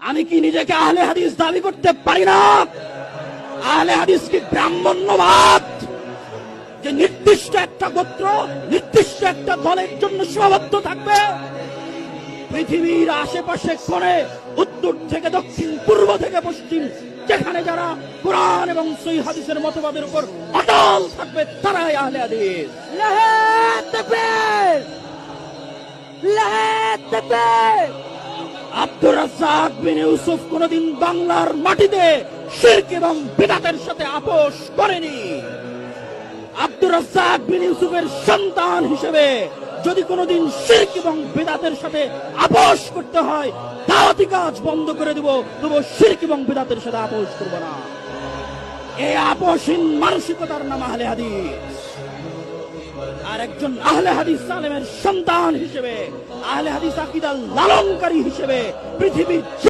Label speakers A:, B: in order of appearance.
A: আমি কি নিজেকে আহলে হাদিস দাবি করতে পারি না? আহলে হাদিস কি ব্রাহ্মণ্যবাদ, যে নির্দিষ্ট একটা গোত্র নির্দিষ্ট একটা দলের জন্য সীমাবদ্ধ থাকবে? পৃথিবীর আশেপাশে কোণে, উত্তর থেকে দক্ষিণ, পূর্ব থেকে পশ্চিম, যেখানে যারা কোরআন এবং সহিহ হাদিসের মতবাদের উপর অটল থাকবে তারাই আহলে হাদিস।
B: লাহে তাকবীর, লাহে তাকবীর।
A: আব্দুর রাজ্জাক বিন ইউসুফ কোনদিন বাংলার মাটিতে শিরক এবং বিদআতের সাথে আপোষ করেনি। আব্দুর রাজ্জাক বিন ইউসুফের সন্তান হিসেবে যদি কোনদিন শিরক এবং বিদআতের সাথে আপোষ করতে হয়, দাওয়াতি কাজ বন্ধ করে দেব, তবু শিরক এবং বিদআতের সাথে আপোষ করব না। এই আপোষহীন মানসিকতার নাম আহলে হাদিস। আর একজন আহলে হাদিস আলেমের সন্তান হিসেবে, আহলে হাদিস আকীদা লালনকারী হিসেবে পৃথিবীর